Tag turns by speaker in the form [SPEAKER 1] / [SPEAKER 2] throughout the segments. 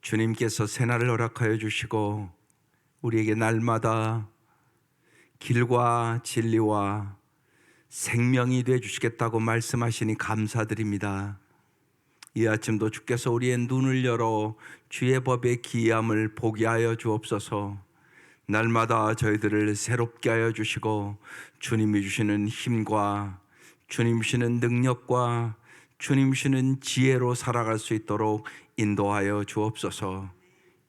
[SPEAKER 1] 주님께서 새날을 허락하여 주시고 우리에게 날마다 길과 진리와 생명이 되어 주시겠다고 말씀하시니 감사드립니다. 이 아침도 주께서 우리의 눈을 열어 주의 법의 기이함을 보게 하여 주옵소서. 날마다 저희들을 새롭게 하여 주시고 주님이 주시는 힘과 주님 주시는 능력과 주님 주시는 지혜로 살아갈 수 있도록 인도하여 주옵소서.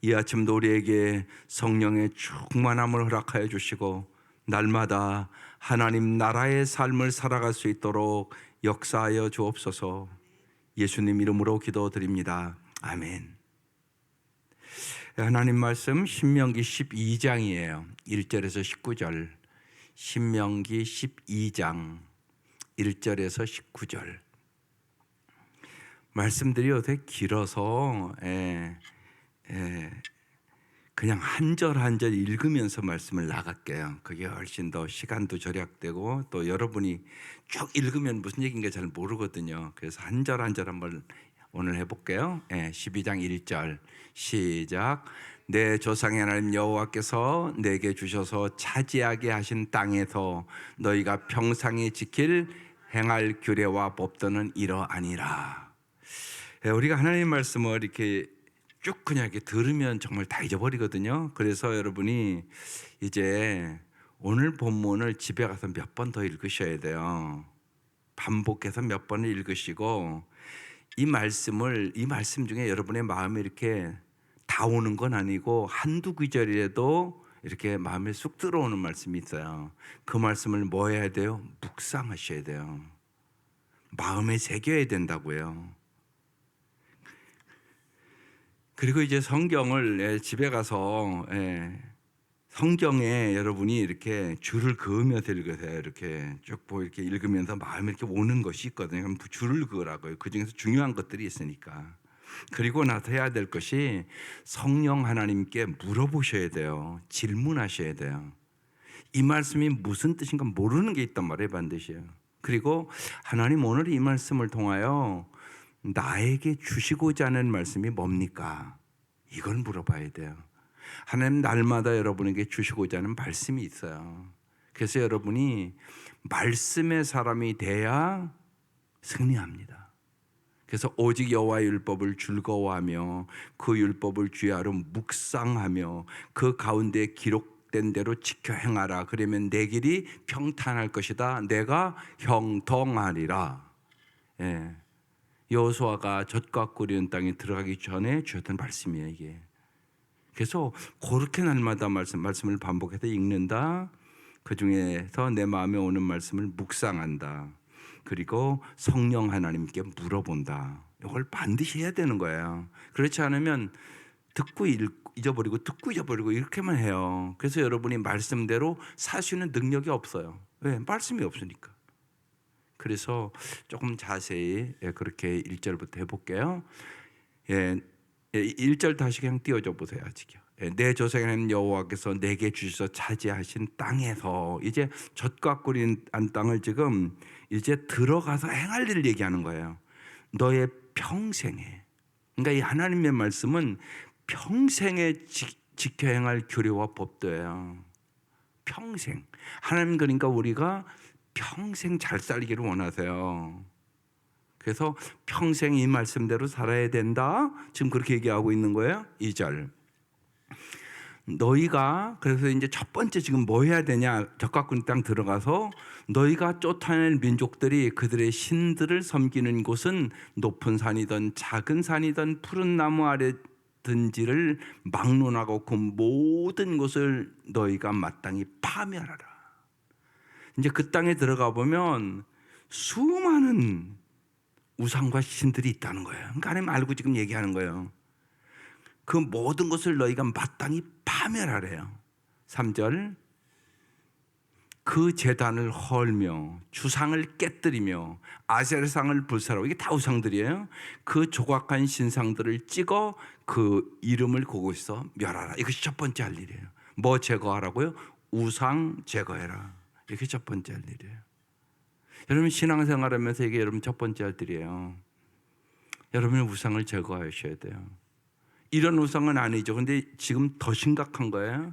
[SPEAKER 1] 이 아침도 우리에게 성령의 충만함을 허락하여 주시고 날마다 하나님 나라의 삶을 살아갈 수 있도록 역사하여 주옵소서. 예수님 이름으로 기도드립니다. 아멘. 하나님 말씀 신명기 12장이에요. 1절에서 19절. 신명기 12장 1절에서 19절. 말씀들이 어떻게 길어서 그냥 한 절 한 절 읽으면서 말씀을 나갈게요. 그게 훨씬 더 시간도 절약되고 또 여러분이 쭉 읽으면 무슨 얘기인가 잘 모르거든요. 그래서 한 절 한 절 한번 오늘 해볼게요. 12장 1절 시작. 내 조상의 하나님 여호와께서 내게 주셔서 차지하게 하신 땅에서 너희가 평생에 지킬 행할 규례와 법도는 이러하니라. 우리가 하나님의 말씀을 이렇게 쭉 그냥 이렇게 들으면 정말 다 잊어버리거든요. 그래서 여러분이 이제 오늘 본문을 집에 가서 몇 번 더 읽으셔야 돼요. 반복해서 몇 번을 읽으시고 이 말씀 중에 여러분의 마음에 이렇게 다 오는 건 아니고 한두 구절이라도 이렇게 마음에 쑥 들어오는 말씀이 있어요. 그 말씀을 뭐 해야 돼요? 묵상하셔야 돼요. 마음에 새겨야 된다고요. 그리고 이제 성경을 집에 가서 성경에 여러분이 이렇게 줄을 그으면서 읽으세요. 이렇게 쭉 이렇게 읽으면서 마음에 이렇게 오는 것이 있거든요. 그럼 줄을 그으라고요. 그 중에서 중요한 것들이 있으니까. 그리고 나서 해야 될 것이 성령 하나님께 물어보셔야 돼요. 질문하셔야 돼요. 이 말씀이 무슨 뜻인가 모르는 게 있단 말이에요. 반드시요. 그리고 하나님 오늘 이 말씀을 통하여 나에게 주시고자 하는 말씀이 뭡니까? 이걸 물어봐야 돼요. 하나님 날마다 여러분에게 주시고자 하는 말씀이 있어요. 그래서 여러분이 말씀의 사람이 돼야 승리합니다. 그래서 오직 여호와의 율법을 즐거워하며 그 율법을 주야로 묵상하며 그 가운데 기록된 대로 지켜 행하라. 그러면 내 길이 평탄할 것이다. 내가 형통하리라. 여호수아가 젖과 꿀이는 땅에 들어가기 전에 주셨던 말씀이에요, 이게. 그래서 그렇게 날마다 말씀을 반복해서 읽는다. 그 중에서 내 마음에 오는 말씀을 묵상한다. 그리고 성령 하나님께 물어본다. 이걸 반드시 해야 되는 거예요. 그렇지 않으면 듣고 잊어버리고 듣고 잊어버리고 이렇게만 해요. 그래서 여러분이 말씀대로 살 수 있는 능력이 없어요. 왜? 말씀이 없으니까. 그래서 조금 자세히 그렇게 1절부터 해볼게요. 1절 다시 그냥 띄워줘 보세요. 아직요. 내 조상의 하나님 여호와께서 내게 주셔서 차지하신 땅에서 이제 젖과 꿀이 난 땅을 지금 이제 들어가서 행할 일을 얘기하는 거예요. 너의 평생에. 그러니까 이 하나님의 말씀은 평생에 지켜 행할 규례와 법도예요. 평생. 하나님 그러니까 우리가 평생 잘 살기를 원하세요. 그래서 평생 이 말씀대로 살아야 된다. 지금 그렇게 얘기하고 있는 거예요. 2절. 너희가 그래서 이제 첫 번째 지금 뭐 해야 되냐? 젖과 꿀 땅 들어가서 너희가 쫓아낼 민족들이 그들의 신들을 섬기는 곳은 높은 산이든 작은 산이든 푸른 나무 아래든지를 막론하고 그 모든 곳을 너희가 마땅히 파멸하라. 이제 그 땅에 들어가 보면 수많은 우상과 신들이 있다는 거예요. 그러니까 하나님 알고 지금 얘기하는 거예요. 그 모든 것을 너희가 마땅히 파멸하래요. 3절. 그 제단을 헐며 주상을 깨뜨리며 아세라상을 불살하고 이게 다 우상들이에요. 그 조각한 신상들을 찍어 그 이름을 그곳에서 멸하라. 이것이 첫 번째 할 일이에요. 뭐 제거하라고요? 우상 제거해라. 이게 첫 번째 할 일이에요. 여러분 신앙생활하면서 이게 여러분 첫 번째 할 일이에요. 여러분의 우상을 제거하셔야 돼요. 이런 우상은 아니죠. 근데 지금 더 심각한 거예요.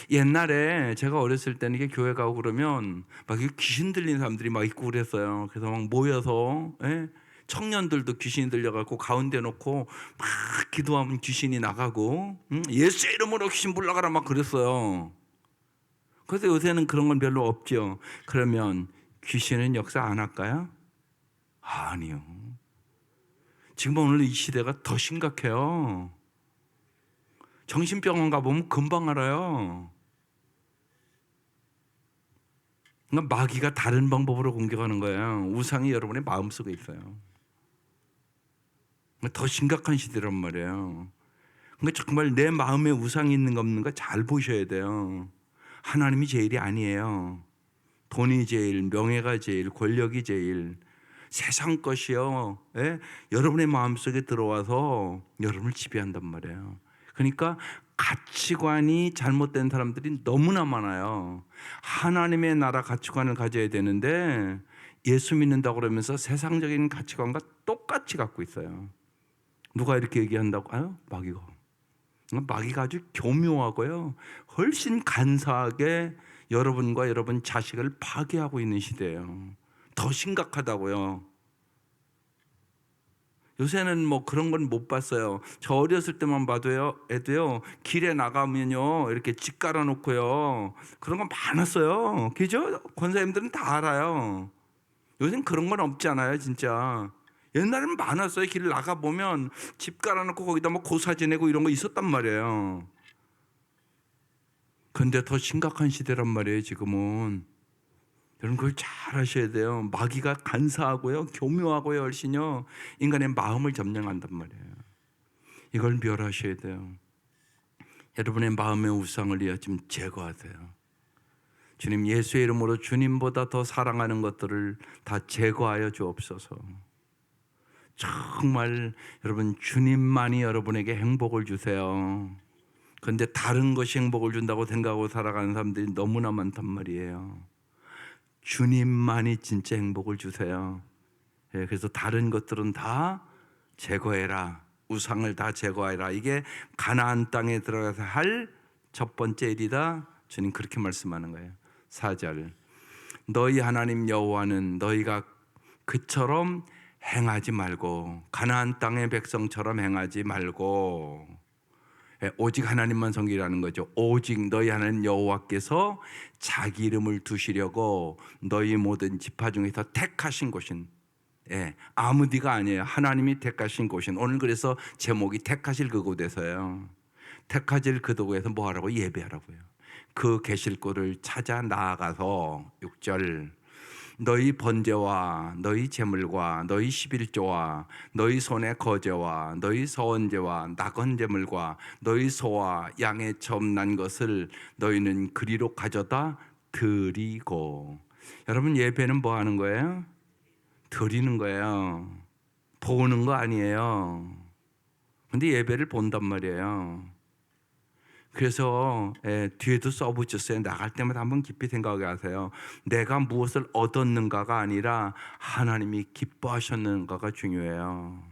[SPEAKER 1] 옛날에 제가 어렸을 때는 이게 교회 가고 그러면 막 이게 귀신 들린 사람들이 막 있고 그랬어요. 그래서 막 모여서, 예? 청년들도 귀신이 들려갖고 가운데 놓고 막 기도하면 귀신이 나가고, 예수 이름으로 귀신 물러가라 막 그랬어요. 그래서 요새는 그런 건 별로 없죠. 그러면 귀신은 역사 안 할까요? 아니요. 지금 오늘 이 시대가 더 심각해요. 정신병원 가보면 금방 알아요. 그러니까 마귀가 다른 방법으로 공격하는 거예요. 우상이 여러분의 마음속에 있어요. 더 심각한 시대란 말이에요. 그러니까 정말 내 마음에 우상이 있는가 없는가 잘 보셔야 돼요. 하나님이 제일이 아니에요. 돈이 제일, 명예가 제일, 권력이 제일, 세상 것이요, 예? 여러분의 마음속에 들어와서 여러분을 지배한단 말이에요. 그러니까 가치관이 잘못된 사람들이 너무나 많아요. 하나님의 나라 가치관을 가져야 되는데 예수 믿는다고 그러면서 세상적인 가치관과 똑같이 갖고 있어요. 누가 이렇게 얘기한다고? 아유, 마귀가 아주 교묘하고요, 훨씬 간사하게 여러분과 여러분 자식을 파괴하고 있는 시대예요. 더 심각하다고요. 요새는 뭐 그런 건 못 봤어요. 저 어렸을 때만 봐도요, 애도요, 길에 나가면요, 이렇게 집 깔아놓고요, 그런 건 많았어요. 그죠? 권사님들은 다 알아요. 요새는 그런 건 없지 않아요, 진짜. 옛날에는 많았어요. 길 나가보면 집 깔아놓고 거기다 뭐 고사 지내고 이런 거 있었단 말이에요. 근데 더 심각한 시대란 말이에요, 지금은. 여러분 그걸 잘 아셔야 돼요. 마귀가 간사하고요, 교묘하고요, 훨씬요, 인간의 마음을 점령한단 말이에요. 이걸 멸하셔야 돼요. 여러분의 마음의 우상을 지금 제거하세요. 주님, 예수의 이름으로 주님보다 더 사랑하는 것들을 다 제거하여 주옵소서. 정말 여러분, 주님만이 여러분에게 행복을 주세요. 그런데 다른 것이 행복을 준다고 생각하고 살아가는 사람들이 너무나 많단 말이에요. 주님만이 진짜 행복을 주세요. 그래서 다른 것들은 다 제거해라. 우상을 다 제거해라. 이게 가나안 땅에 들어가서 할 첫 번째 일이다. 주님 그렇게 말씀하는 거예요. 4절. 너희 하나님 여호와는 너희가 그처럼 행하지 말고, 가나안 땅의 백성처럼 행하지 말고, 오직 하나님만 섬기라는 거죠. 오직 너희 하나님 여호와께서 자기 이름을 두시려고 너희 모든 지파 중에서 택하신 곳인, 아무 데가 아니에요. 하나님이 택하신 곳인. 오늘 그래서 제목이 택하실 그곳에서요. 택하실 그곳에서 뭐 하라고? 예배하라고요. 그 계실 곳을 찾아 나아가서 6절. 너희 번제와 너희 제물과 너희 11조와 너희 손의 거제와 너희 서원제와 낙원 제물과 너희 소와 양의 처음 난 것을 너희는 그리로 가져다 드리고. 여러분, 예배는 뭐 하는 거예요? 드리는 거예요. 보는 거 아니에요. 근데 예배를 본단 말이에요. 그래서 뒤에도 써붙였어요. 나갈 때마다 한번 깊이 생각하게 하세요. 내가 무엇을 얻었는가가 아니라 하나님이 기뻐하셨는가가 중요해요.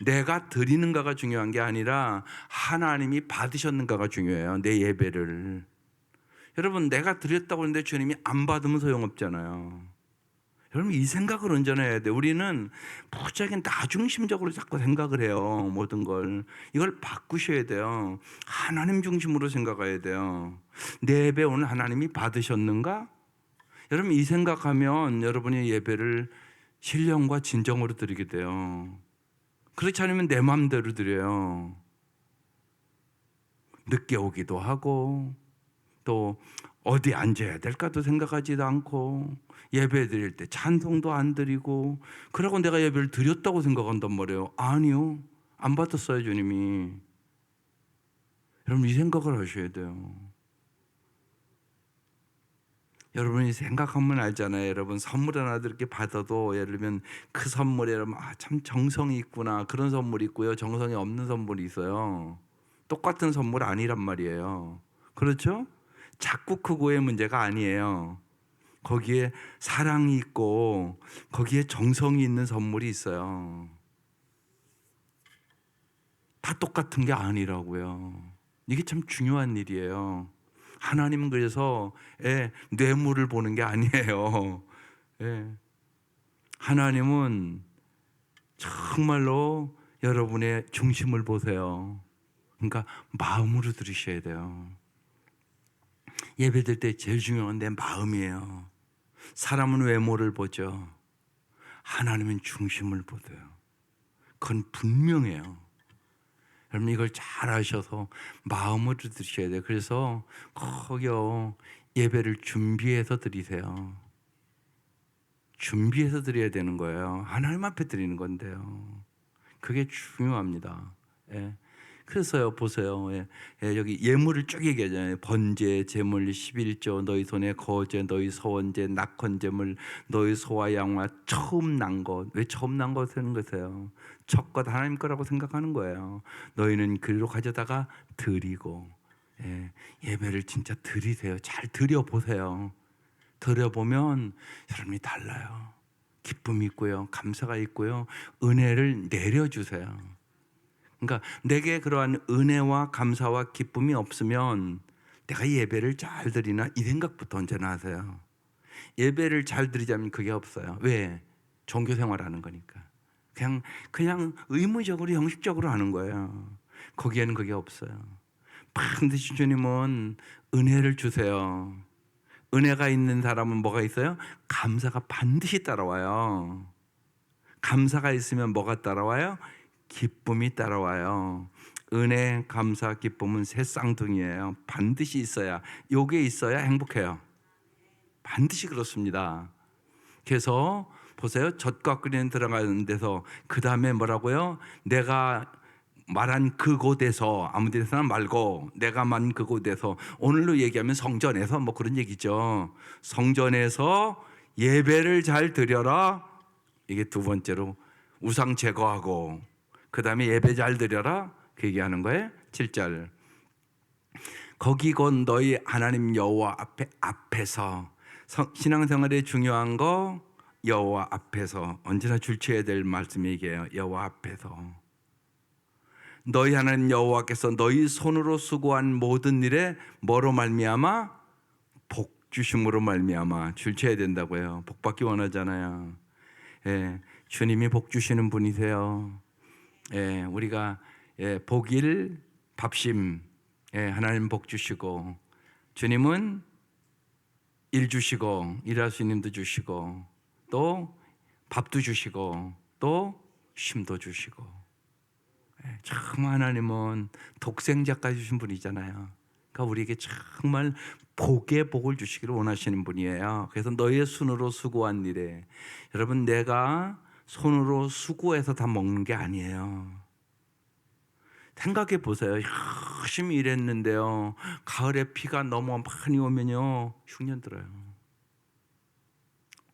[SPEAKER 1] 내가 드리는가가 중요한 게 아니라 하나님이 받으셨는가가 중요해요. 내 예배를. 여러분, 내가 드렸다고 하는데 주님이 안 받으면 소용없잖아요. 여러분, 이 생각을 온전해야 돼. 우리는 무지하게 나중심적으로 자꾸 생각을 해요. 모든 걸. 이걸 바꾸셔야 돼요. 하나님 중심으로 생각해야 돼요. 내 예배 오늘 하나님이 받으셨는가? 여러분, 이 생각하면 여러분의 예배를 신령과 진정으로 드리게 돼요. 그렇지 않으면 내 마음대로 드려요. 늦게 오기도 하고, 또 어디 앉아야 될까도 생각하지도 않고, 예배 드릴 때 찬송도 안 드리고, 그러고 내가 예배를 드렸다고 생각한단 말이에요. 아니요, 안 받았어요, 주님이. 여러분, 이 생각을 하셔야 돼요. 여러분이 생각하면 알잖아요. 여러분, 선물 하나 이렇게 받아도 예를 들면 그 선물에 여러분, 참 정성이 있구나, 그런 선물이 있고요, 정성이 없는 선물이 있어요. 똑같은 선물 아니란 말이에요. 그렇죠? 작고 크고의 문제가 아니에요. 거기에 사랑이 있고 거기에 정성이 있는 선물이 있어요. 다 똑같은 게 아니라고요. 이게 참 중요한 일이에요. 하나님은 그래서 뇌물을 보는 게 아니에요. 예. 하나님은 정말로 여러분의 중심을 보세요. 그러니까 마음으로 들으셔야 돼요. 예배드릴 때 제일 중요한 내 마음이에요. 사람은 외모를 보죠. 하나님은 중심을 보세요. 그건 분명해요. 여러분 이걸 잘 아셔서 마음으로 드셔야 돼요. 그래서 거기요 예배를 준비해서 드리세요. 준비해서 드려야 되는 거예요. 하나님 앞에 드리는 건데요. 그게 중요합니다. 예. 그래서요 보세요. 여기 예물을 쭉 얘기하잖아요. 번제, 제물, 11조, 너희 손에 거제, 너희 소원제, 낙헌제물, 너희 소와 양과 처음 난 것. 왜 처음 난 것을 거세요? 첫것 하나님 거라고 생각하는 거예요. 너희는 그리로 가져다가 드리고 예배를 진짜 드리세요. 잘 드려보세요. 드려보면 여러분이 달라요. 기쁨이 있고요, 감사가 있고요, 은혜를 내려주세요. 그러니까 내게 그러한 은혜와 감사와 기쁨이 없으면 내가 예배를 잘 드리나 이 생각부터 언제나 하세요. 예배를 잘 드리자면 그게 없어요. 왜? 종교 생활하는 거니까. 그냥 의무적으로 형식적으로 하는 거예요. 거기에는 그게 없어요. 반드시 주님은 은혜를 주세요. 은혜가 있는 사람은 뭐가 있어요? 감사가 반드시 따라와요. 감사가 있으면 뭐가 따라와요? 기쁨이 따라와요. 은혜, 감사, 기쁨은 새 쌍둥이에요. 반드시 있어야, 요게 있어야 행복해요. 반드시 그렇습니다. 그래서 보세요. 젖과 끓이는 들어가는 데서 그 다음에 뭐라고요? 내가 말한 그곳에서, 아무 데서나 말고 내가 만 그곳에서, 오늘로 얘기하면 성전에서 뭐 그런 얘기죠. 성전에서 예배를 잘 드려라. 이게 두 번째로 우상 제거하고 그 다음에 예배 잘 드려라 그 얘기하는 거예요. 7절 거기 곧 너희 하나님 여호와 앞에서 신앙생활에 중요한 거 여호와 앞에서 언제나 줄쳐야 될 말씀 얘기해요. 여호와 앞에서 너희 하나님 여호와께서 너희 손으로 수고한 모든 일에 뭐로 말미암아? 복 주심으로 말미암아. 줄쳐야 된다고요. 복 받기 원하잖아요. 주님이 복 주시는 분이세요. 우리가 복일 밥심 하나님 복 주시고 주님은 일 주시고 일할 수 있는 데 주시고 또 밥도 주시고 또 쉼도 주시고 참 하나님은 독생자까지 주신 분이잖아요. 그러니까 우리에게 정말 복의 복을 주시기를 원하시는 분이에요. 그래서 너의 손으로 수고한 일에 여러분 내가 손으로 수고해서 다 먹는 게 아니에요. 생각해 보세요. 열심히 일했는데요. 가을에 비가 너무 많이 오면요. 흉년 들어요.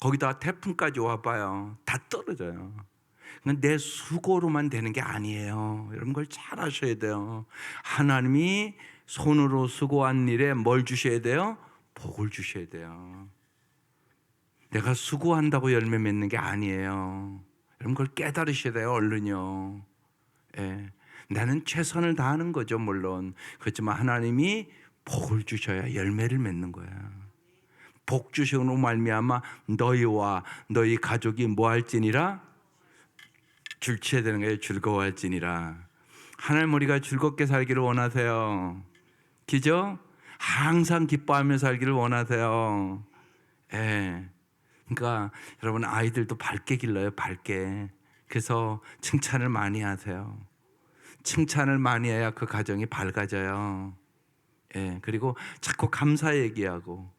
[SPEAKER 1] 거기다 태풍까지 와봐요. 다 떨어져요. 내 수고로만 되는 게 아니에요. 여러분 그걸 잘 아셔야 돼요. 하나님이 손으로 수고한 일에 뭘 주셔야 돼요? 복을 주셔야 돼요. 내가 수고한다고 열매 맺는 게 아니에요. 여러분 그걸 깨달으셔야 돼요. 얼른요. 나는 최선을 다하는 거죠. 물론 그렇지만 하나님이 복을 주셔야 열매를 맺는 거야. 복 주시고 말미암아 너희와 너희 가족이 뭐 할지니라? 줄쳐야 되는 거예요. 즐거워할지니라. 하나님 우리가 즐겁게 살기를 원하세요. 그죠? 항상 기뻐하며 살기를 원하세요. 그러니까 여러분 아이들도 밝게 길러요. 밝게. 그래서 칭찬을 많이 하세요. 칭찬을 많이 해야 그 가정이 밝아져요. 그리고 자꾸 감사 얘기하고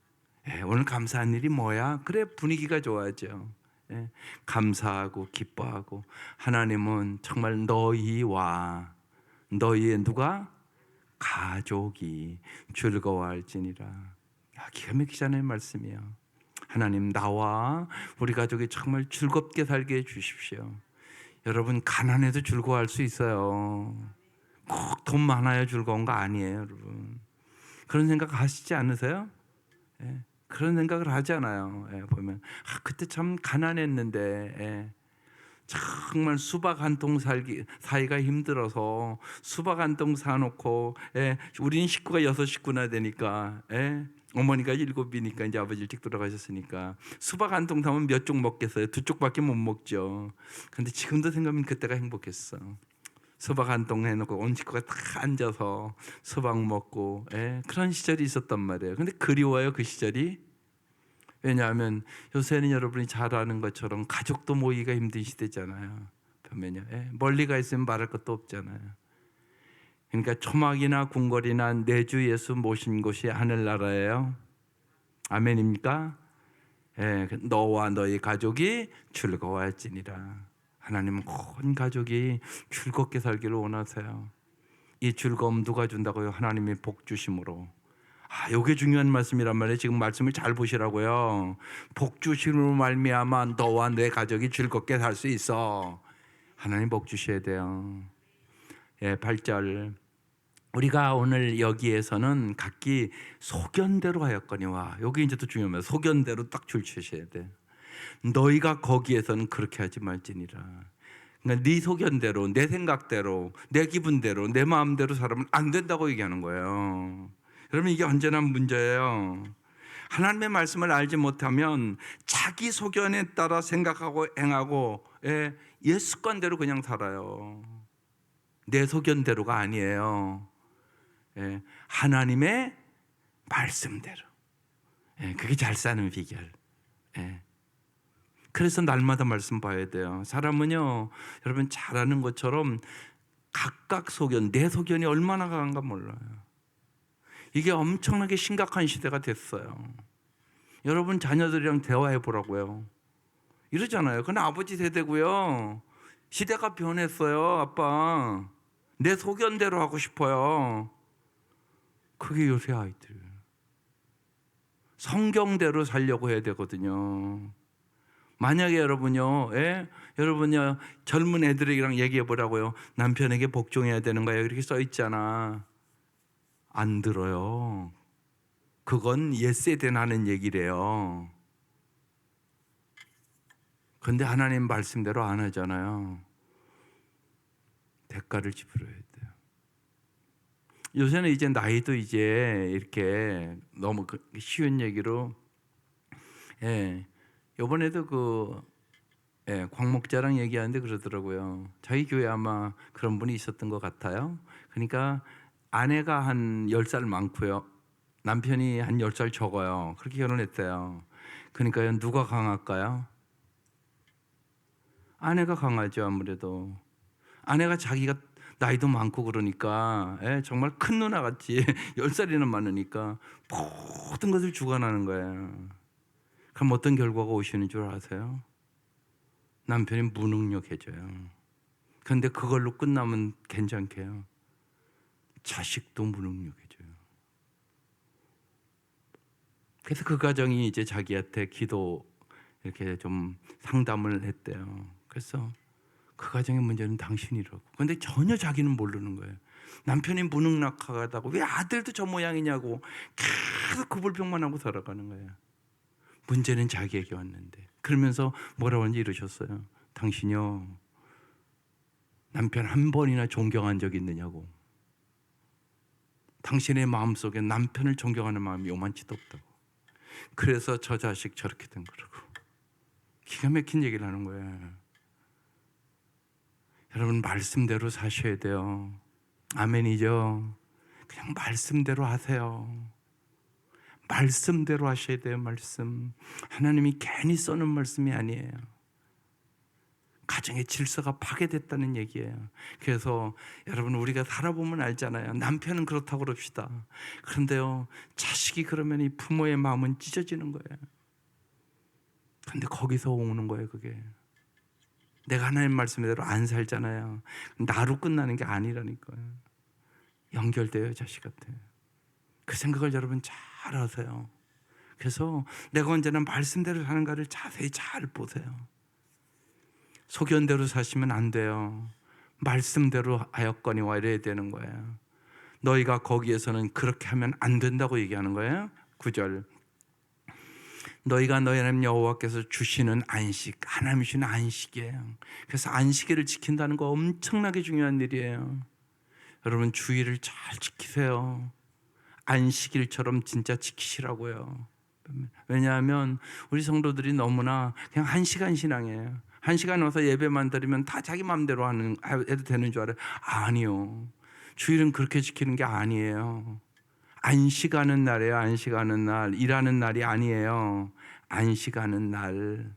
[SPEAKER 1] 오늘 감사한 일이 뭐야? 그래 분위기가 좋아져. 감사하고 기뻐하고 하나님은 정말 너희와 너희의 누가? 가족이 즐거워할지니라. 기가 막히잖아요 말씀이요. 하나님 나와 우리 가족이 정말 즐겁게 살게 해주십시오. 여러분 가난해도 즐거워할 수 있어요. 꼭 돈 많아야 즐거운 거 아니에요 여러분. 그런 생각 하시지 않으세요? 그런 생각을 하잖아요. 보면 그때 참 가난했는데 정말 수박 한 통 살기 사기가 힘들어서 수박 한 통 사놓고, 우리는 식구가 6식구나 되니까, 어머니가 7이니까 이제 아버지 일찍 돌아가셨으니까 수박 한 통 사면 몇 쪽 먹겠어요? 2쪽밖에 못 먹죠. 근데 지금도 생각하면 그때가 행복했어. 수박 한 통 해놓고 온 식구가 다 앉아서 수박 먹고, 그런 시절이 있었단 말이에요. 근데 그리워요, 그 시절이. 왜냐하면 요새는 여러분이 잘 아는 것처럼 가족도 모이기가 힘든 시대잖아요. 보면요, 멀리 가 있으면 말할 것도 없잖아요. 그러니까 초막이나 궁궐이나 내주 예수 모신 곳이 하늘나라예요. 아멘입니까? 너와 너희 가족이 즐거워할지니라. 하나님은 온 가족이 즐겁게 살기를 원하세요. 이 즐거움 누가 준다고요? 하나님이 복 주심으로. 이게 중요한 말씀이란 말이에요. 지금 말씀을 잘 보시라고요. 복 주심으로 말미암아 너와 내 가족이 즐겁게 살 수 있어. 하나님 복 주셔야 돼요. 8절. 우리가 오늘 여기에서는 각기 소견대로 하였거니와, 여기 이제 또 중요합니다. 소견대로 딱 줄 치셔야 돼. 너희가 거기에서는 그렇게 하지 말지니라. 그러니까 네 소견대로, 내 생각대로, 내 기분대로, 내 마음대로 살면 안 된다고 얘기하는 거예요. 그러면 이게 언제나 문제예요. 하나님의 말씀을 알지 못하면 자기 소견에 따라 생각하고 행하고, 옛 습관대로 그냥 살아요. 내 소견대로가 아니에요. 하나님의 말씀대로. 그게 잘 사는 비결. 그래서 날마다 말씀 봐야 돼요. 사람은요, 여러분 잘 아는 것처럼 각각 소견, 내 소견이 얼마나 강한가 몰라요. 이게 엄청나게 심각한 시대가 됐어요. 여러분 자녀들이랑 대화해 보라고요. 이러잖아요. 그건 아버지 세대고요. 시대가 변했어요, 아빠. 내 소견대로 하고 싶어요. 그게 요새 아이들. 성경대로 살려고 해야 되거든요. 만약에 여러분요, 여러분요, 젊은 애들이랑 얘기해 보라고요. 남편에게 복종해야 되는 거예요. 이렇게 써 있잖아. 안 들어요. 그건 옛세대는 하는 얘기래요. 그런데 하나님 말씀대로 안 하잖아요. 대가를 지불해야 돼요. 요새는 이제 나이도 이제 이렇게 너무 쉬운 얘기로, 이번에도 광목자랑 얘기하는데 그러더라고요. 저희 교회 아마 그런 분이 있었던 것 같아요. 그러니까 아내가 한 10살 많고요. 남편이 한 10살 적어요. 그렇게 결혼했대요. 그러니까 누가 강할까요? 아내가 강하죠, 아무래도. 아내가 자기가 나이도 많고 그러니까, 정말 큰 누나같이 10살이나 많으니까 모든 것을 주관하는 거예요. 그럼 어떤 결과가 오시는 줄 아세요? 남편이 무능력해져요. 그런데 그걸로 끝나면 괜찮게요. 자식도 무능력해져요. 그래서 그 가정이 이제 자기한테 기도 이렇게 좀 상담을 했대요. 그래서 그 가정의 문제는 당신이라고. 그런데 전혀 자기는 모르는 거예요. 남편이 무능력하다고, 왜 아들도 저 모양이냐고 계속 그 불평만 하고 살아가는 거예요. 문제는 자기에게 왔는데. 그러면서 뭐라고 하는지 이러셨어요. 당신이요, 남편 한 번이나 존경한 적 있느냐고. 당신의 마음속에 남편을 존경하는 마음이 요만치도 없다고. 그래서 저 자식 저렇게 된 거라고. 기가 막힌 얘기를 하는 거예요. 여러분 말씀대로 사셔야 돼요. 아멘이죠. 그냥 말씀대로 하세요. 말씀대로 하셔야 돼요. 말씀. 하나님이 괜히 써놓은 말씀이 아니에요. 가정의 질서가 파괴됐다는 얘기예요. 그래서 여러분 우리가 살아보면 알잖아요. 남편은 그렇다고 그럽시다. 그런데요, 자식이 그러면 이 부모의 마음은 찢어지는 거예요. 그런데 거기서 오는 거예요. 그게 내가 하나님 말씀대로 안 살잖아요. 나로 끝나는 게 아니라니까요. 연결돼요. 자식한테. 그 생각을 여러분 잘 하세요. 그래서 내가 언제나 말씀대로 사는가를 자세히 잘 보세요. 소견대로 사시면 안 돼요. 말씀대로 하였거니와 이래야 되는 거예요. 너희가 거기에서는 그렇게 하면 안 된다고 얘기하는 거예요. 9절. 너희가 너희 하나님 여호와께서 주시는 안식, 하나님이 주시는 안식이에요. 그래서 안식일을 지킨다는 거 엄청나게 중요한 일이에요. 여러분 주의를 잘 지키세요. 안식일처럼 진짜 지키시라고요. 왜냐하면 우리 성도들이 너무나 그냥 1시간 신앙이에요. 1시간 와서 예배만 드리면 다 자기 마음대로 해도 되는 줄 알아요. 아니요. 주일은 그렇게 지키는 게 아니에요. 안식하는 날이에요. 안식하는 날. 일하는 날이 아니에요. 안식하는 날.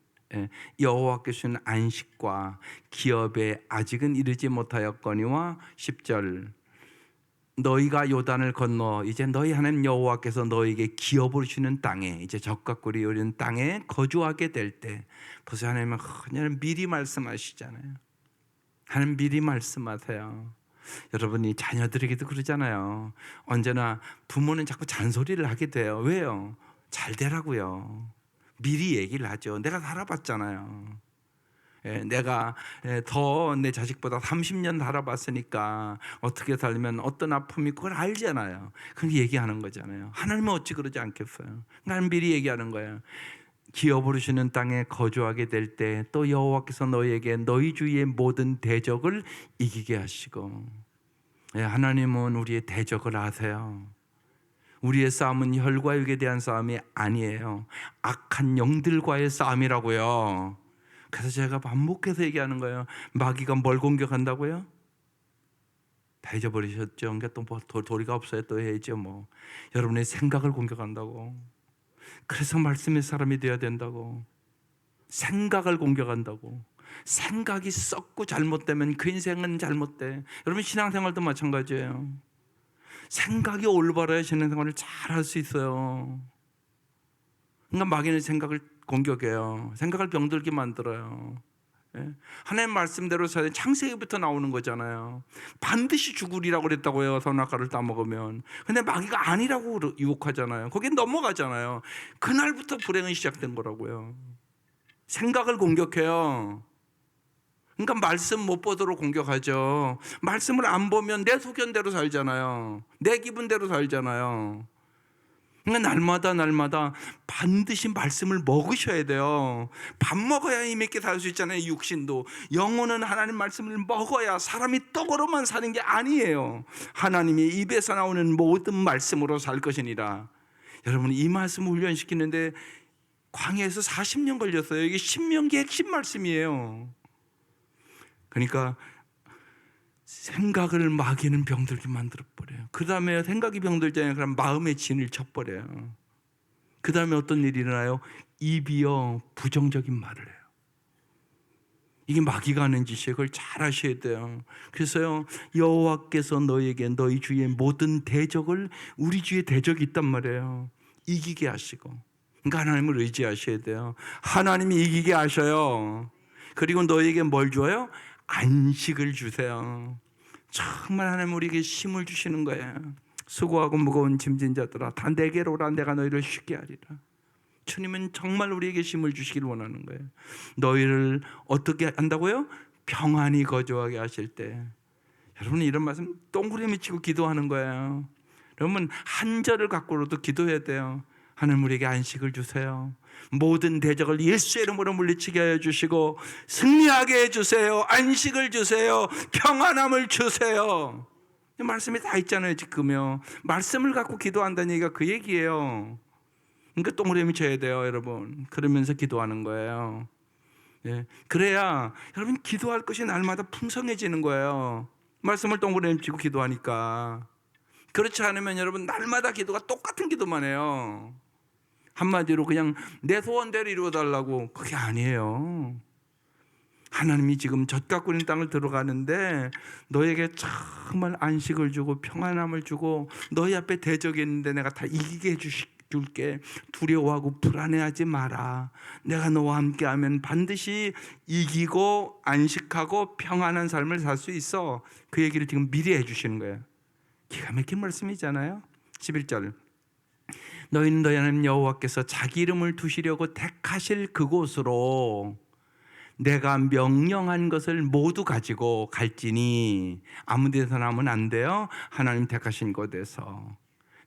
[SPEAKER 1] 여호와께서 주는 안식과 기업에 아직은 이르지 못하였거니와 10절 너희가 요단을 건너 이제 너희 하나님 여호와께서 너희에게 기업으로 주는 땅에 이제 적과 꿀이 흐르는 땅에 거주하게 될 때 벌써 하나님은 그냥 미리 말씀하시잖아요. 하나님 미리 말씀하세요. 여러분이 자녀들에게도 그러잖아요. 언제나 부모는 자꾸 잔소리를 하게 돼요. 왜요? 잘 되라고요. 미리 얘기를 하죠. 내가 살아봤잖아요. 내가 더 내 자식보다 30년 살아봤으니까 어떻게 살면 어떤 아픔이 그걸 알잖아요. 그렇게 얘기하는 거잖아요. 하나님은 어찌 그러지 않겠어요? 나는 미리 얘기하는 거예요. 기업으로 주는 땅에 거주하게 될 때 또 여호와께서 너희에게 너희 주위의 모든 대적을 이기게 하시고 하나님은 우리의 대적을 아세요. 우리의 싸움은 혈과 육에 대한 싸움이 아니에요. 악한 영들과의 싸움이라고요. 그래서 제가 반복해서 얘기하는 거예요. 마귀가 뭘 공격한다고요? 다 잊어버리셨죠? 그러니까 또 도리가 없어요. 또 해야죠 뭐. 여러분의 생각을 공격한다고. 그래서 말씀의 사람이 되어야 된다고. 생각을 공격한다고. 생각이 썩고 잘못되면 그 인생은 잘못돼. 여러분 신앙생활도 마찬가지예요. 생각이 올바라야 신앙생활을 잘 할 수 있어요. 그러니까 마귀는 생각을 공격해요. 생각을 병들게 만들어요. 하나님 말씀대로 살아야 창세기부터 나오는 거잖아요. 반드시 죽으리라고 그랬다고요. 선악과를 따먹으면. 근데 마귀가 아니라고 유혹하잖아요. 거기에 넘어가잖아요. 그날부터 불행은 시작된 거라고요. 생각을 공격해요. 그러니까 말씀 못 보도록 공격하죠. 말씀을 안 보면 내 소견대로 살잖아요. 내 기분대로 살잖아요. 그러니까 날마다 반드시 말씀을 먹으셔야 돼요. 밥 먹어야 힘있게 살 수 있잖아요. 육신도. 영혼은 하나님 말씀을 먹어야 사람이 떡으로만 사는 게 아니에요. 하나님의 입에서 나오는 모든 말씀으로 살 것이니라. 여러분 이 말씀을 훈련시키는데 광야에서 40년 걸렸어요. 이게 신명기 핵심 말씀이에요. 그러니까 생각을 마귀는 병들게 만들어버려요. 그 다음에 생각이 병들잖아요. 그럼 마음의 진을 쳐버려요. 그 다음에 어떤 일이 일어나요? 입이요 부정적인 말을 해요. 이게 마귀가 하는 짓이에요. 그걸 잘 아셔야 돼요. 그래서요 여호와께서 너희에게 너희 주위의 모든 대적을 우리 주위에 대적이 있단 말이에요. 이기게 하시고. 그러니까 하나님을 의지하셔야 돼요. 하나님이 이기게 하셔요. 그리고 너희에게 뭘 줘요? 안식을 주세요. 정말 하나님 우리에게 힘을 주시는 거예요. 수고하고 무거운 짐진 자들아 다 내게로 오라 내가 너희를 쉽게 하리라. 주님은 정말 우리에게 힘을 주시길 원하는 거예요. 너희를 어떻게 한다고요? 평안히 거주하게 하실 때. 여러분 이런 말씀 동그라미 치고 기도하는 거예요. 여러분 한 절을 갖고라도 기도해야 돼요. 하나님 우리에게 안식을 주세요. 모든 대적을 예수의 이름으로 물리치게 하여 주시고 승리하게 해주세요. 안식을 주세요. 평안함을 주세요. 말씀이 다 있잖아요. 지금요. 말씀을 갖고 기도한다는 얘기가 그 얘기예요. 그러니까 동그라미 쳐야 돼요. 여러분. 그러면서 기도하는 거예요. 그래야 여러분 기도할 것이 날마다 풍성해지는 거예요. 말씀을 동그라미 치고 기도하니까. 그렇지 않으면 여러분 날마다 기도가 똑같은 기도만 해요. 한마디로 그냥 내 소원대로 이루어달라고. 그게 아니에요. 하나님이 지금 젖 갖고 있는 땅을 들어가는데 너에게 정말 안식을 주고 평안함을 주고 너희 앞에 대적이 있는데 내가 다 이기게 해줄게. 두려워하고 불안해하지 마라. 내가 너와 함께하면 반드시 이기고 안식하고 평안한 삶을 살 수 있어. 그 얘기를 지금 미리 해주시는 거예요. 기가 막힌 말씀이잖아요. 11절 너희는 너희 하나님 여호와께서 자기 이름을 두시려고 택하실 그곳으로 내가 명령한 것을 모두 가지고 갈지니. 아무 데서나 하면 안 돼요. 하나님 택하신 곳에서.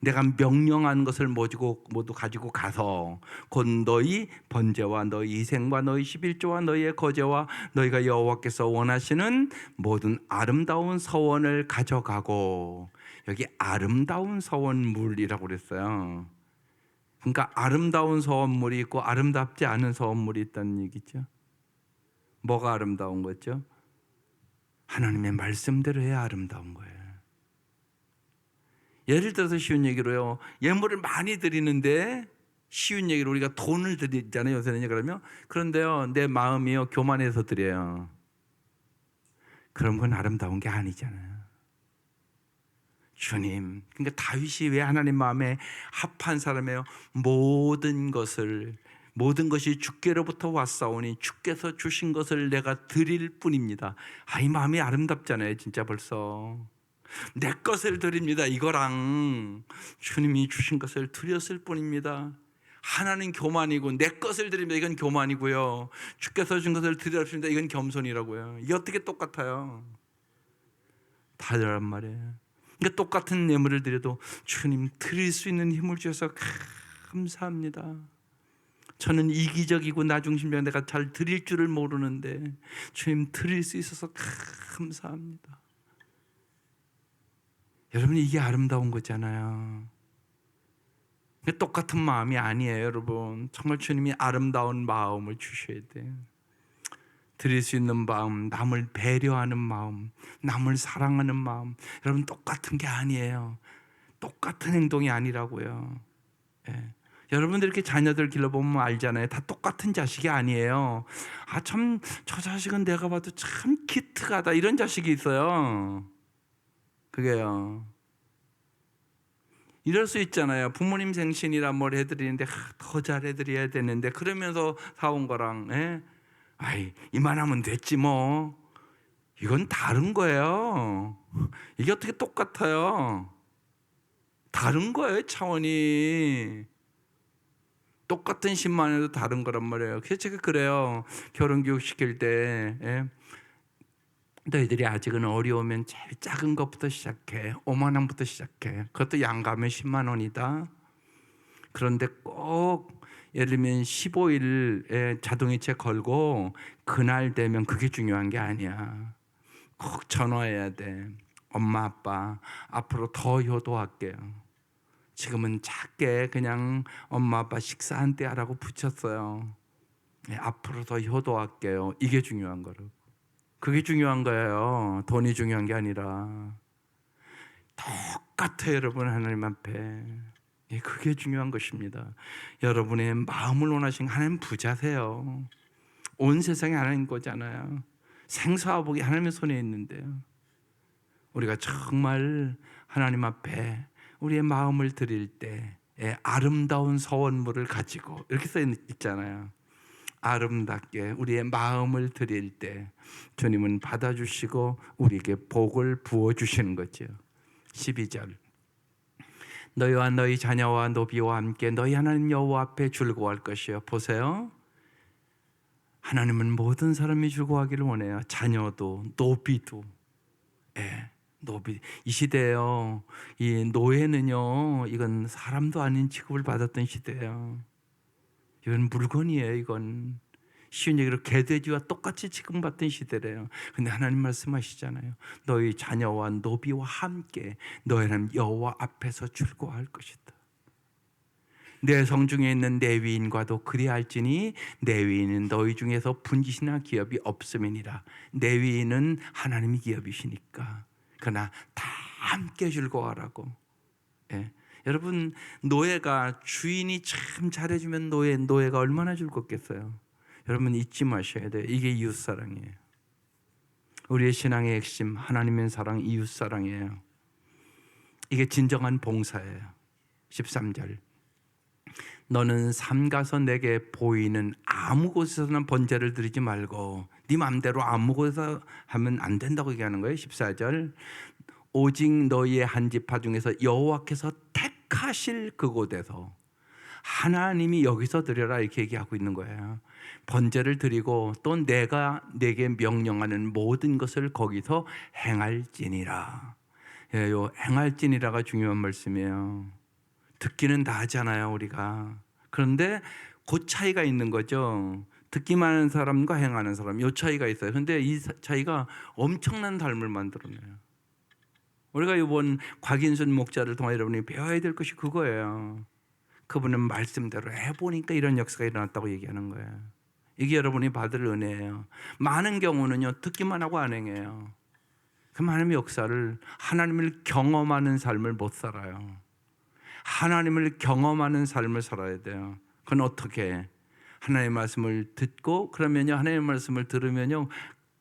[SPEAKER 1] 내가 명령한 것을 모두 가지고 가서 곧 너희 번제와 너희 희생과 너희 11조와 너희의 거제와 너희가 여호와께서 원하시는 모든 아름다운 서원을 가져가고, 여기 아름다운 서원물이라고 그랬어요. 그러니까 아름다운 서원물이 있고 아름답지 않은 서원물이 있다는 얘기죠. 뭐가 아름다운 거죠? 하나님의 말씀대로 해야 아름다운 거예요. 예를 들어서 쉬운 얘기로요, 예물을 많이 드리는데, 쉬운 얘기로 우리가 돈을 드리잖아요, 요새는. 그러면 그런데요, 내 마음이요 교만해서 드려요. 그런 건 아름다운 게 아니잖아요. 주님, 그러니까 다윗이 왜 하나님 마음에 합한 사람이에요? 모든 것이 주께로부터 왔사오니 주께서 주신 것을 내가 드릴 뿐입니다. 이 마음이 아름답잖아요, 진짜. 벌써 내 것을 드립니다, 이거랑 주님이 주신 것을 드렸을 뿐입니다. 하나는 교만이고, 내 것을 드립니다, 이건 교만이고요. 주께서 주신 것을 드렸습니다, 이건 겸손이라고요. 이게 어떻게 똑같아요? 다르란 말이에요. 그러니까 똑같은 예물을 드려도 주님 드릴 수 있는 힘을 주셔서 감사합니다. 저는 이기적이고 나중심적, 내가 잘 드릴 줄을 모르는데 주님 드릴 수 있어서 감사합니다. 여러분, 이게 아름다운 거잖아요. 똑같은 마음이 아니에요, 여러분. 정말 주님이 아름다운 마음을 주셔야 돼요. 드릴 수 있는 마음, 남을 배려하는 마음, 남을 사랑하는 마음. 여러분, 똑같은 게 아니에요. 똑같은 행동이 아니라고요. 예. 여러분들 이렇게 자녀들 길러보면 알잖아요. 다 똑같은 자식이 아니에요. 참, 저 자식은 내가 봐도 참 기특하다, 이런 자식이 있어요. 그게요, 이럴 수 있잖아요. 부모님 생신이라 뭘 해드리는데 더 잘해드려야 되는데, 그러면서 사온 거랑, 이만하면 됐지 뭐, 이건 다른 거예요. 이게 어떻게 똑같아요? 다른 거예요, 차원이. 똑같은 10만 원도 다른 거란 말이에요. 그래서 제가 그래요, 결혼교육 시킬 때, 너희들이 아직은 어려우면 제일 작은 것부터 시작해. 5만 원부터 시작해. 그것도 양가하면 10만 원이다. 그런데 꼭 예를 들면 15일에 자동이체 걸고 그날 되면 그게 중요한 게 아니야. 꼭 전화해야 돼. 엄마 아빠 앞으로 더 효도할게요. 지금은 작게 그냥 엄마 아빠 식사 한때 하라고 붙였어요. 앞으로 더 효도할게요. 이게 중요한 거라고. 그게 중요한 거예요. 돈이 중요한 게 아니라. 똑같아요, 여러분, 하나님 앞에. 그게 중요한 것입니다. 여러분의 마음을 원하신 하나님 부자세요. 온 세상에 하나님 거잖아요. 생사화복이 하나님의 손에 있는데요. 우리가 정말 하나님 앞에 우리의 마음을 드릴 때 아름다운 서원물을 가지고, 이렇게 써 있잖아요. 아름답게 우리의 마음을 드릴 때 주님은 받아주시고 우리에게 복을 부어주시는 거죠. 12절, 너희와 너희 자녀와 노비와 함께 너희 하나님 여호와 앞에 즐거워할 것이요. 보세요, 하나님은 모든 사람이 즐거워하기를 원해요. 자녀도 노비도. 노비. 이 시대에요, 이 노예는요, 이건 사람도 아닌 취급을 받았던 시대예요. 이건 물건이에요. 이건 쉬운 얘기로 개돼지와 똑같이 취급받던 시대래요. 근데 하나님 말씀하시잖아요. 너희 자녀와 노비와 함께 너희는 여호와 앞에서 즐거워할 것이다. 내 성중에 있는 레위인과도 그리할지니 레위인은 너희 중에서 분깃이나 기업이 없음이니라. 레위인은 하나님이 기업이시니까. 그러나 다 함께 즐거워하라고. 여러분, 노예가 주인이 참 잘해주면 노예가 얼마나 즐겁겠어요. 여러분, 잊지 마셔야 돼요. 이게 이웃사랑이에요. 우리의 신앙의 핵심, 하나님의 사랑, 이웃사랑이에요. 이게 진정한 봉사예요. 13절, 너는 삼가서 내게 보이는 아무 곳에서는 번제를 드리지 말고, 네 마음대로 아무 곳에서 하면 안 된다고 얘기하는 거예요. 14절, 오직 너희의 한 지파 중에서 여호와께서 택하실 그곳에서, 하나님이 여기서 드려라, 이렇게 얘기하고 있는 거예요. 번제를 드리고 또 내가 내게 명령하는 모든 것을 거기서 행할지니라. 요 행할지니라가 중요한 말씀이에요. 듣기는 다 하잖아요, 우리가. 그런데 그 차이가 있는 거죠. 듣기만 하는 사람과 행하는 사람, 이 차이가 있어요. 그런데 이 차이가 엄청난 삶을 만들어내요. 우리가 이번 곽인순 목자를 통해 여러분이 배워야 될 것이 그거예요. 그분은 말씀대로 해보니까 이런 역사가 일어났다고 얘기하는 거예요. 이게 여러분이 받을 은혜예요. 많은 경우는요, 듣기만 하고 안 행해요. 그 하나님의 역사를, 하나님을 경험하는 삶을 못 살아요. 하나님을 경험하는 삶을 살아야 돼요. 그건 어떻게? 하나님의 말씀을 듣고, 그러면요, 하나님의 말씀을 들으면요,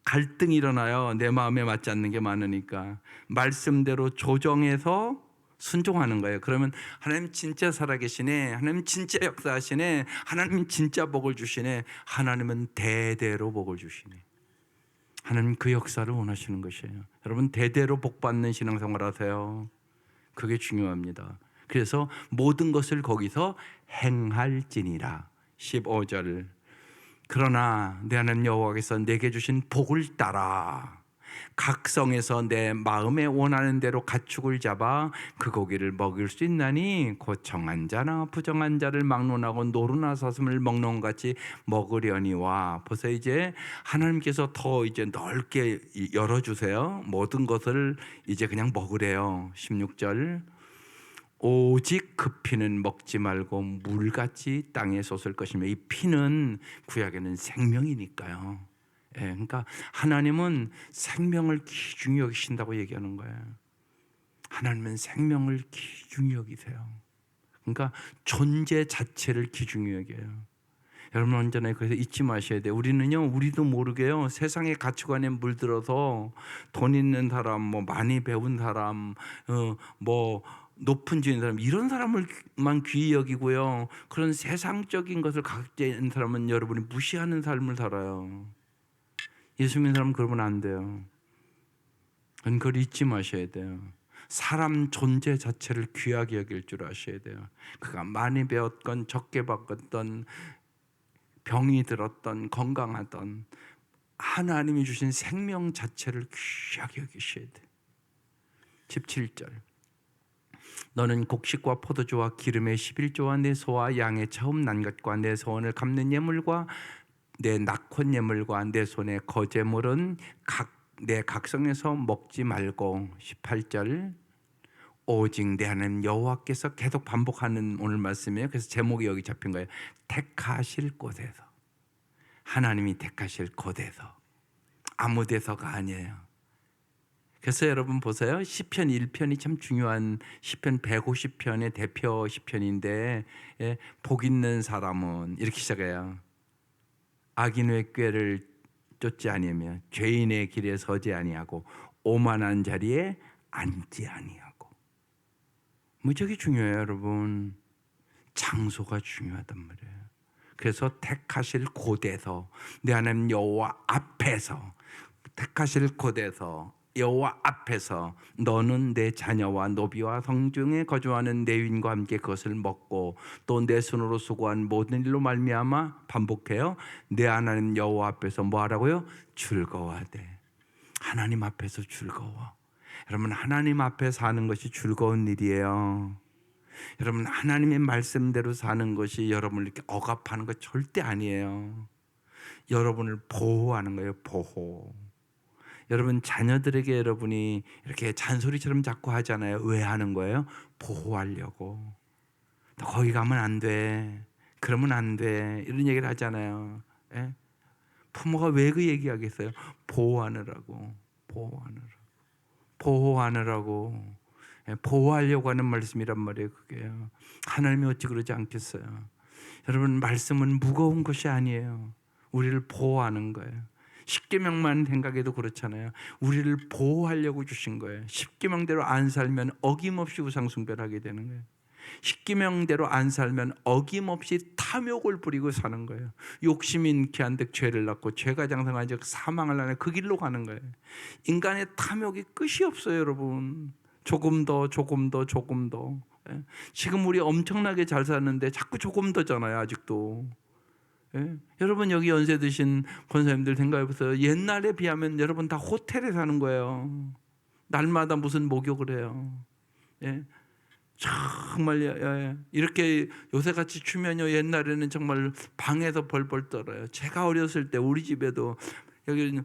[SPEAKER 1] 갈등이 일어나요. 내 마음에 맞지 않는 게 많으니까. 말씀대로 조정해서 순종하는 거예요. 그러면 하나님 진짜 살아계시네, 하나님 진짜 역사하시네, 하나님 진짜 복을 주시네, 하나님은 대대로 복을 주시네. 하나님 그 역사를 원하시는 것이에요. 여러분, 대대로 복받는 신앙생활 하세요. 그게 중요합니다. 그래서 모든 것을 거기서 행할지니라. 15절. 그러나 내 하나님 여호와께서 내게 주신 복을 따라 각성해서 내 마음에 원하는 대로 가축을 잡아 그 고기를 먹을 수 있나니 곧 정한 자나 부정한 자를 막론하고 노루나 사슴을 먹는 것 같이 먹으려니와. 보세요, 이제 하나님께서 더 이제 넓게 열어주세요. 모든 것을 이제 그냥 먹으래요. 16절. 오직 그 피는 먹지 말고 물같이 땅에 솟을 것이며. 이 피는 구약에는 생명이니까요. 예, 그러니까 하나님은 생명을 귀중히 여기신다고 얘기하는 거예요. 하나님은 생명을 귀중히 여기세요. 그러니까 존재 자체를 귀중히 여겨요. 여러분, 언제나 그래서 잊지 마셔야 돼요. 우리는요, 우리도 모르게요, 세상의 가치관에 물들어서 돈 있는 사람, 뭐 많이 배운 사람, 뭐 높은 지인 사람, 이런 사람을만 귀히 여기고요, 그런 세상적인 것을 갖는 사람은 여러분이 무시하는 삶을 살아요. 예수 믿는 사람은 그러면 안 돼요. 그걸 잊지 마셔야 돼요. 사람 존재 자체를 귀하게 여길 줄 아셔야 돼요. 그가 많이 배웠건 적게 배웠건 병이 들었던 건강하던 하나님이 주신 생명 자체를 귀하게 여기셔야 돼요. 17절. 너는 곡식과 포도주와 기름의 11조와 내 소와 양의 처음 난 것과 내 소원을 갚는 예물과 내 낙혼 예물과 내 손의 거제물은 내 각성에서 먹지 말고. 18절. 오직 내 하나님 여호와께서, 계속 반복하는 오늘 말씀이에요. 그래서 제목이 여기 잡힌 거예요. 택하실 곳에서. 하나님이 택하실 곳에서, 아무 데서가 아니에요. 그래서 여러분 보세요. 시편 1편이 참 중요한 시편 150편의 대표 시편인데, 복 있는 사람은 이렇게 시작해요. 악인의 꾀를 쫓지 아니하며 죄인의 길에 서지 아니하고 오만한 자리에 앉지 아니하고. 무척이 중요해요, 여러분. 장소가 중요하단 말이에요. 그래서 택하실 곳에서, 내 하나님 여호와 앞에서, 택하실 곳에서, 여호와 앞에서 너는 내 자녀와 노비와 성중에 거주하는 레위인과 함께 그것을 먹고 또 내 손으로 수고한 모든 일로 말미암아, 반복해요, 내 하나님 여호와 앞에서 뭐 하라고요? 즐거워하되. 하나님 앞에서 즐거워. 여러분, 하나님 앞에 사는 것이 즐거운 일이에요. 여러분, 하나님의 말씀대로 사는 것이 여러분을 이렇게 억압하는 것 절대 아니에요. 여러분을 보호하는 거예요. 보호. 여러분, 자녀들에게 여러분이 이렇게 잔소리처럼 자꾸 하잖아요. 왜 하는 거예요? 보호하려고. 너 거기 가면 안 돼, 그러면 안 돼, 이런 얘기를 하잖아요. 예? 부모가 왜 그 얘기하겠어요? 보호하느라고. 보호하느라고. 보호하려고 하는 말씀이란 말이에요. 그게 하나님이 어찌 그러지 않겠어요? 여러분, 말씀은 무거운 것이 아니에요. 우리를 보호하는 거예요. 십계명만 생각해도 그렇잖아요. 우리를 보호하려고 주신 거예요. 십계명대로 안 살면 어김없이 우상숭배를 하게 되는 거예요. 십계명대로 안 살면 어김없이 탐욕을 부리고 사는 거예요. 욕심이 인기한 듯 죄를 낳고 죄가 장성한 즉 사망을 하는 그 길로 가는 거예요. 인간의 탐욕이 끝이 없어요, 여러분. 조금 더. 지금 우리 엄청나게 잘 사는데 자꾸 조금 더잖아요, 아직도. 여러분, 여기 연세 드신 권사님들 생각해보세요. 옛날에 비하면 여러분 다 호텔에 사는 거예요. 날마다 무슨 목욕을 해요. 정말 이렇게 요새같이 추면요, 옛날에는 정말 방에서 벌벌 떨어요. 제가 어렸을 때 우리 집에도 여기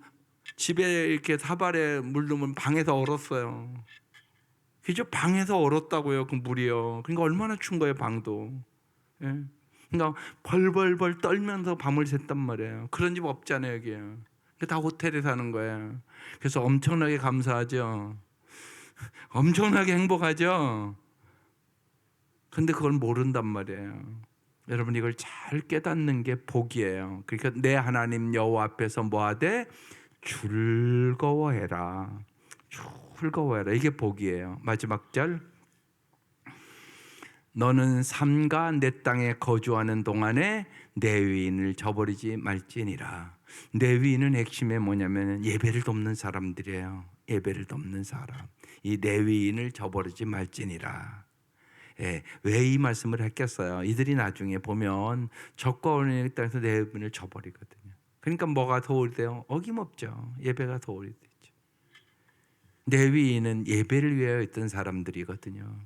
[SPEAKER 1] 집에 이렇게 사발에 물 넣으면 방에서 얼었어요. 그죠? 방에서 얼었다고요, 그 물이요. 그러니까 얼마나 추운 거예요, 방도. 예. 그러니까 벌벌벌 떨면서 밤을 샜단 말이에요. 그런 집 없잖아요, 여기. 다 호텔에 사는 거예요. 그래서 엄청나게 감사하죠. 엄청나게 행복하죠. 근데 그걸 모른단 말이에요. 여러분, 이걸 잘 깨닫는 게 복이에요. 그러니까 내 하나님 여호와 앞에서 뭐하되 즐거워해라. 즐거워해라. 이게 복이에요. 마지막 절. 너는 삼가 내 땅에 거주하는 동안에 내 위인을 저버리지 말지니라. 내 위인은 핵심에 뭐냐면 예배를 돕는 사람들이에요. 예배를 돕는 사람. 이 내 위인을 저버리지 말지니라. 예, 왜 이 말씀을 했겠어요? 이들이 나중에 보면 적과 어린의 땅에서 내 위인을 저버리거든요. 그러니까 뭐가 도울이 돼요? 어김없죠. 예배가 도울이 되죠. 내 위인은 예배를 위하여 있던 사람들이거든요.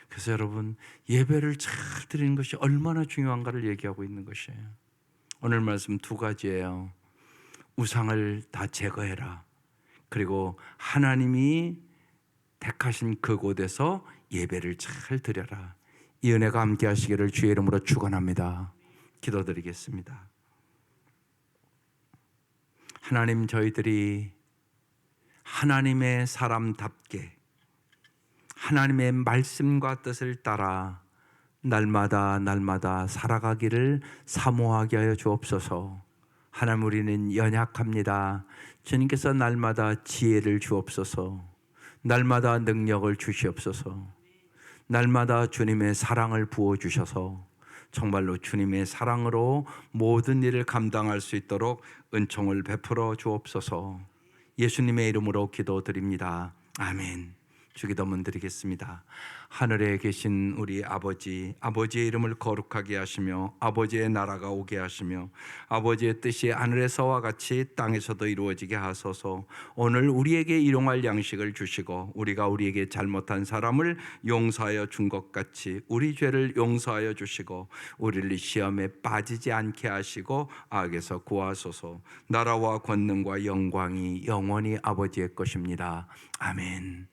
[SPEAKER 1] 그래서 여러분, 예배를 잘 드리는 것이 얼마나 중요한가를 얘기하고 있는 것이에요. 오늘 말씀 두 가지예요. 우상을 다 제거해라. 그리고 하나님이 택하신 그곳에서 예배를 잘 드려라. 이 은혜가 함께 하시기를 주의 이름으로 축원합니다. 기도드리겠습니다. 하나님, 저희들이 하나님의 사람답게 하나님의 말씀과 뜻을 따라 날마다 살아가기를 사모하게 하여 주옵소서. 하나님, 우리는 연약합니다. 주님께서 날마다 지혜를 주옵소서. 날마다 능력을 주시옵소서. 날마다 주님의 사랑을 부어주셔서 정말로 주님의 사랑으로 모든 일을 감당할 수 있도록 은총을 베풀어 주옵소서. 예수님의 이름으로 기도드립니다. 아멘. 주기도문 드리겠습니다. 하늘에 계신 우리 아버지, 아버지의 이름을 거룩하게 하시며 아버지의 나라가 오게 하시며 아버지의 뜻이 하늘에서와 같이 땅에서도 이루어지게 하소서. 오늘 우리에게 일용할 양식을 주시고 우리가 우리에게 잘못한 사람을 용서하여 준 것 같이 우리 죄를 용서하여 주시고 우리를 시험에 빠지지 않게 하시고 악에서 구하소서. 나라와 권능과 영광이 영원히 아버지의 것입니다. 아멘.